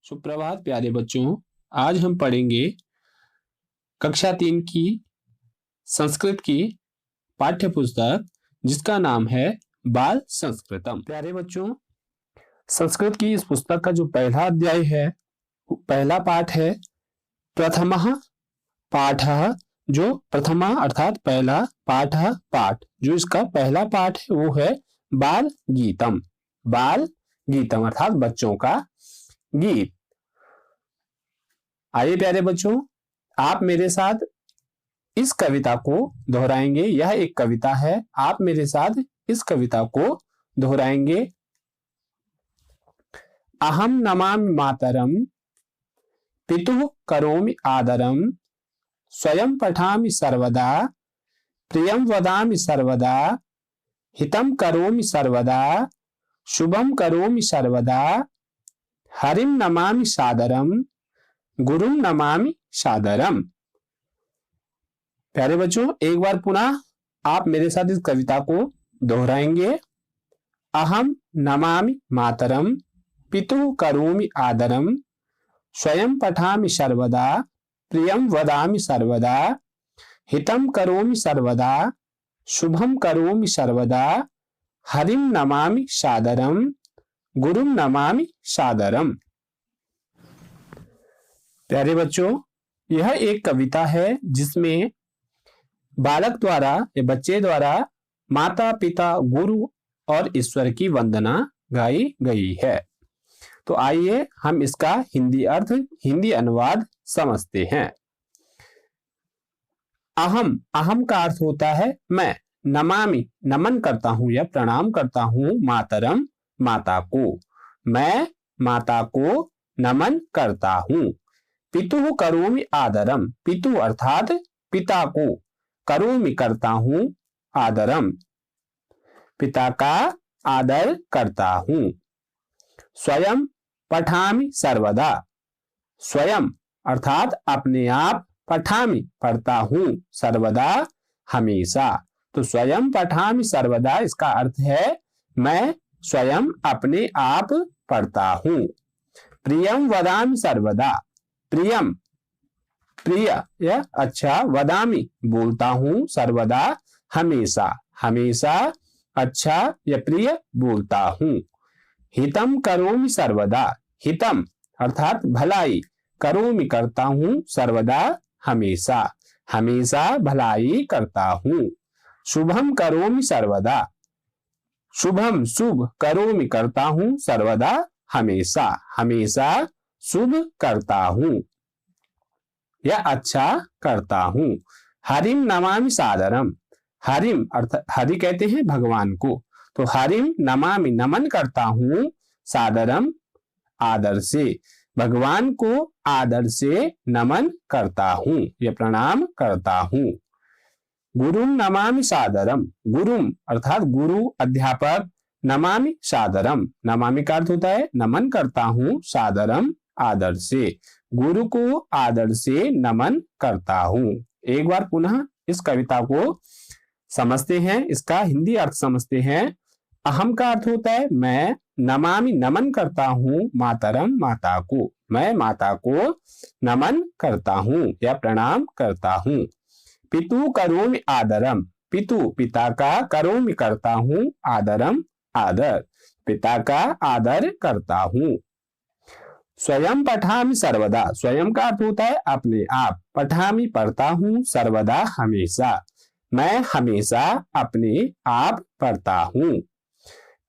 सुप्रभात प्यारे बच्चों। आज हम पढ़ेंगे कक्षा 3 की संस्कृत की पाठ्य पुस्तक जिसका नाम है बाल संस्कृतम। प्यारे बच्चों, संस्कृत की इस पुस्तक का जो पहला अध्याय है, पहला पाठ है प्रथमः पाठः। जो प्रथमा अर्थात पहला, पाठः पाठ, जो इसका पहला पाठ है वो है बाल गीतम। बाल गीतम अर्थात बच्चों का गीत। आइए प्यारे बच्चों, आप मेरे साथ इस कविता को दोहराएंगे। यह एक कविता है, आप मेरे साथ इस कविता को दोहराएंगे। अहम नमामि मातरम पितुः करोमि आदरम स्वयं पठामि सर्वदा प्रियं वदामि सर्वदा हितं करोमि सर्वदा शुभं करोमि सर्वदा हरिं नमामि सादरम गुरुं नमामि सादरम। प्यारे बच्चों, एक बार पुनः आप मेरे साथ इस कविता को दोहराएंगे। अहम नमामि मातरम पितुः करोमि आदरम स्वयं पठामि सर्वदा प्रियं वदामि सर्वदा हितं करोमि सर्वदा शुभं करोमि सर्वदा हरिं नमामि सादरम गुरुं नमामि सादरम। प्यारे बच्चों, यह एक कविता है जिसमें बालक द्वारा या बच्चे द्वारा माता पिता गुरु और ईश्वर की वंदना गाई गई है। तो आइए हम इसका हिंदी अर्थ, हिंदी अनुवाद समझते हैं। अहम, अहम का अर्थ होता है मैं। नमामि, नमन करता हूं या प्रणाम करता हूं। मातरम, माता को। मैं माता को नमन करता हूं। पितुः करोमि आदरम, पितु अर्थात पिता को, करोमि करता हूं, आदरम पिता का आदर करता हूं। स्वयं पठामि सर्वदा, स्वयं अर्थात अपने आप, पठामि पढ़ता हूं, सर्वदा हमेशा। तो स्वयं पठामि सर्वदा इसका अर्थ है मैं स्वयं अपने आप पढ़ता हूं। प्रियम वदामि सर्वदा, प्रियम प्रिय या अच्छा, वदामि बोलता हूं, सर्वदा हमेशा, हमेशा अच्छा या प्रिय बोलता हूं। हितम करोमि सर्वदा, हितम अर्थात भलाई, करोमि करता हूं, सर्वदा हमेशा, हमेशा भलाई करता हूं। शुभम करोमि सर्वदा, शुभम शुभ, करोमि करता हूं, सर्वदा हमेशा, हमेशा शुभ करता हूं या अच्छा करता हूं। हरिम नमामि सादरम, हरिम अर्थात हरि कहते हैं भगवान को, तो हरिम नमामि नमन करता हूं, सादरम आदर से, भगवान को आदर से नमन करता हूं या प्रणाम करता हूं। गुरुम नमामि सादरम, गुरुम अर्थात गुरु अध्यापक, नमामि सादरम, नमामि का अर्थ होता है नमन करता हूं, सादरम आदर से, गुरु को आदर से नमन करता हूं। एक बार पुनः इस कविता को समझते हैं, इसका हिंदी अर्थ समझते हैं। अहम का अर्थ होता है मैं, नमामि नमन करता हूं, मातरम माता को, मैं माता को नमन करता हूं या प्रणाम करता हूं। पितु करोमि आदरम, पितु पिता का, करोमि करता हूं, आदरम आदर पिता का आदर करता हूं। स्वयं पठामि सर्वदा, स्वयं का अर्थ होता है अपने आप, पठामि पढ़ता हूं, सर्वदा हमेशा, मैं हमेशा अपने आप पढ़ता हूं।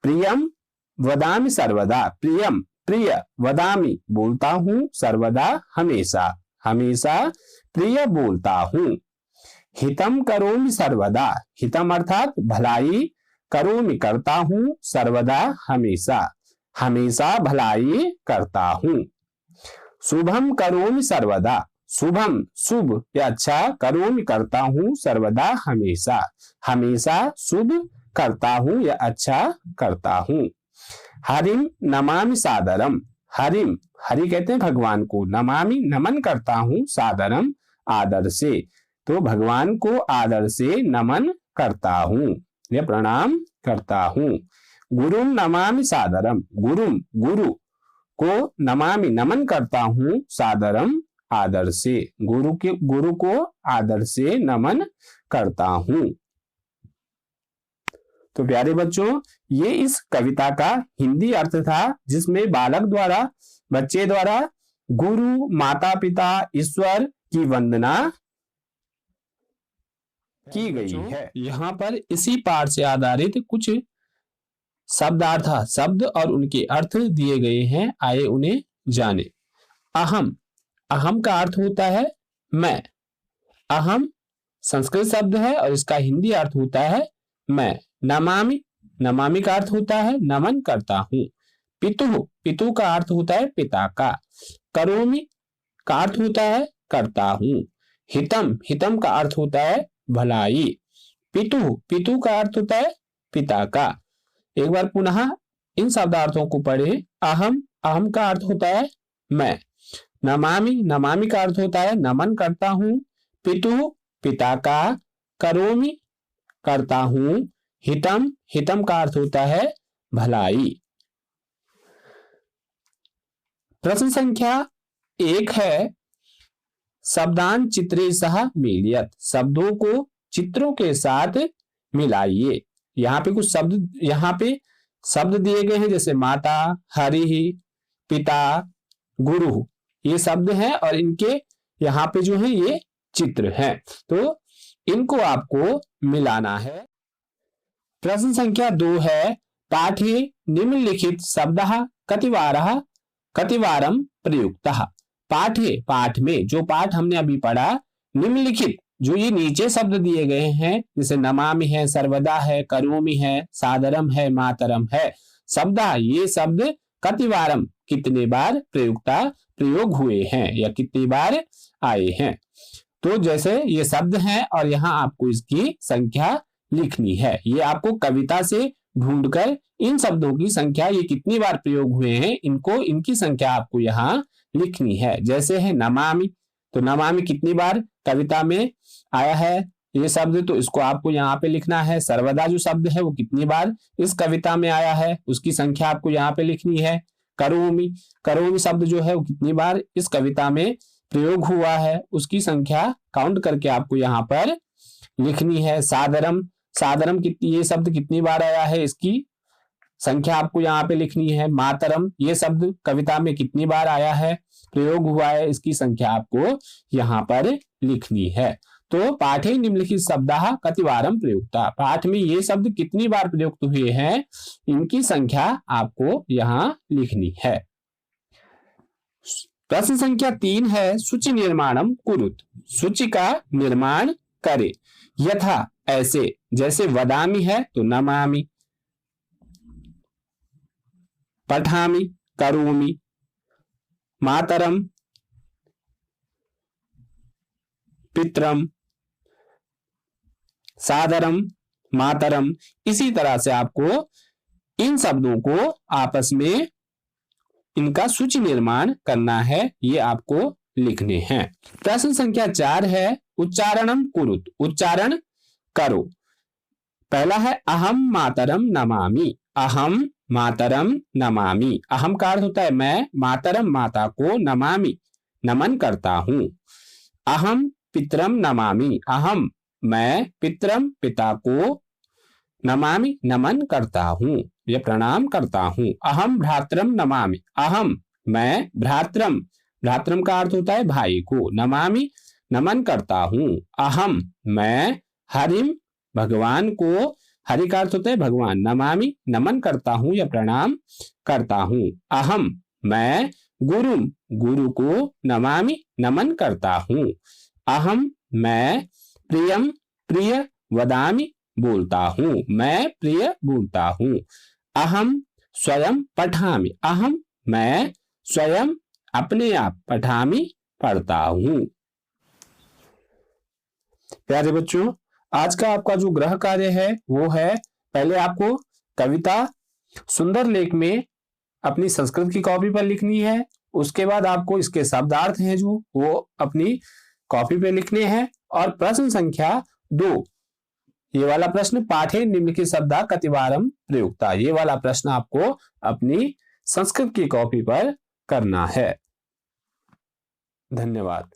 प्रियम वदामि सर्वदा, प्रियम प्रिय, वदामि बोलता हूं, सर्वदा हमेशा, हमेशा प्रिय बोलता हूं। हितम करोमि सर्वदा, हितम अर्थात भलाई, करोमि करता हूं, सर्वदा हमेशा, हमेशा भलाई करता हूं। शुभम करोमि सर्वदा, शुभम शुभ या अच्छा, करोमि करता हूं, सर्वदा हमेशा, हमेशा शुभ करता हूं या अच्छा करता हूं। हरिम नमामि सादरम, हरिम हरि कहते हैं भगवान को, नमामि नमन करता हूं, सादरम आदर से, तो भगवान को आदर से नमन करता हूं या प्रणाम करता हूं। गुरुम नमामि सादरम, गुरुम गुरु को नमामि नमन करता हूं सादरम आदर से, गुरु को आदर से नमन करता हूं। तो प्यारे बच्चों, ये इस कविता का हिंदी अर्थ था, जिसमें बालक द्वारा, बच्चे द्वारा गुरु, माता पिता, ईश्वर की वंदना की गई है। यहाँ पर इसी पाठ से आधारित कुछ शब्दार्थ, शब्द और उनके अर्थ दिए गए हैं, आइए उन्हें जाने। अहम, अहम का अर्थ होता है मैं। अहम संस्कृत शब्द है और इसका हिंदी अर्थ होता है मैं। नमामि, नमामि का अर्थ होता है नमन करता हूं। पितुः, पितु का अर्थ होता है पिता का। करोमि का अर्थ होता है करता हूं। हितम, हितम का अर्थ होता है भलाई। पितुः, पितु का अर्थ होता है पिता का। एक बार पुनः इन शब्दार्थों को पढ़े। अहम, अहम का अर्थ होता है मैं। नमामि, नमामि का अर्थ होता है नमन करता हूं। पितुः, पिता का। करोमि, करता हूं। हितम, हितम का अर्थ होता है भलाई। प्रश्न संख्या 1 है, शब्दान चित्रे सह मिलियत, शब्दों को चित्रों के साथ मिलाइए। यहाँ पे कुछ शब्द, यहाँ पे शब्द दिए गए हैं, जैसे माता, हरि, पिता, गुरु, ये शब्द हैं और इनके यहाँ पे जो है ये चित्र हैं, तो इनको आपको मिलाना है। प्रश्न संख्या 2 है, पाठे निम्नलिखित शब्दः कतिवारः कतिवारम प्रयुक्तः। पाठे, पाठ में, जो पाठ हमने अभी पढ़ा, निम्नलिखित, जो ये नीचे शब्द दिए गए हैं, जैसे नमामि है, सर्वदा है, करोमि है, सादरम है, मातरम है, शब्दः, ये शब्द कतिवारम, कितने बार, प्रयुक्ता, प्रयोग हुए हैं या कितनी बार आए हैं। तो जैसे ये शब्द हैं और यहाँ आपको इसकी संख्या लिखनी है। ये आपको कविता से ढूंढकर इन शब्दों की संख्या, ये कितनी बार प्रयोग हुए हैं, इनको, इनकी संख्या आपको यहाँ लिखनी है। जैसे है नमामि, तो नमामि कितनी बार कविता में आया है ये शब्द, तो इसको आपको यहाँ पे लिखना है। सर्वदा जो शब्द है वो कितनी बार इस कविता में आया है, उसकी संख्या आपको यहाँ पे लिखनी है। करोमि, करोमि शब्द जो है वो कितनी बार इस कविता में प्रयोग हुआ है, उसकी संख्या काउंट करके आपको यहाँ पर लिखनी है। सादरम, सादरम कितनी, ये शब्द कितनी बार आया है, इसकी संख्या आपको यहाँ पे लिखनी है। मातरम, ये शब्द कविता में कितनी बार आया है, प्रयोग हुआ है, इसकी संख्या आपको यहाँ पर लिखनी है। तो पाठे निम्नलिखित शब्दः कतिवारम प्रयुक्ता, पाठ में ये शब्द कितनी बार प्रयुक्त हुए हैं, इनकी संख्या आपको यहाँ लिखनी है। प्रश्न संख्या 3 है, सूचि निर्माणम कुरुत, सूचि का निर्माण करे। यथा, ऐसे, जैसे वदामि है तो नमामि, पठामि, करोमि, मातरम, पितरम, सादरम, मातरम। इसी तरह से आपको इन शब्दों को आपस में इनका सूचि निर्माण करना है, ये आपको लिखने हैं। प्रश्न संख्या 4 है, उच्चारणम कुरुत, उच्चारण करो। पहला है अहम मातरम नमामि, अहम मातरम नमामि। अहम का अर्थ होता है मैं, मातरम माता को, नमामि नमन करता हूं। अहम पितरम नमामि, अहम मैं पितरम पिता को, नमामि नमन करता हूं या प्रणाम करता हूं। अहम भ्रातरम नमामि, अहम मैं भ्रातरम, भ्रातरम का अर्थ होता है भाई को, नमामि नमन करता हूं। अहम मैं हरिम भगवान को, हरि का अर्थ होता है भगवान, नमामि नमन करता हूं या प्रणाम करता हूं। अहम मैं गुरुम, गुरु को, नमामि नमन करता हूं। अहम मैं प्रियम, प्रिय वदामि बोलता हूं, मैं प्रिय बोलता हूं। अहम स्वयं पठामि, अहम मैं स्वयं अपने आप, पठामि पढ़ता हूं। प्यारे बच्चों, आज का आपका जो गृह कार्य है वो है, पहले आपको कविता सुंदर लेख में अपनी संस्कृत की कॉपी पर लिखनी है। उसके बाद आपको इसके शब्दार्थ हैं जो वो अपनी कॉपी पे लिखने हैं। और प्रश्न संख्या 2, ये वाला प्रश्न, पाठे निम्नलिखित शब्दः कतिवारम प्रयुक्ता, ये वाला प्रश्न आपको अपनी संस्कृत की कॉपी पर करना है। धन्यवाद।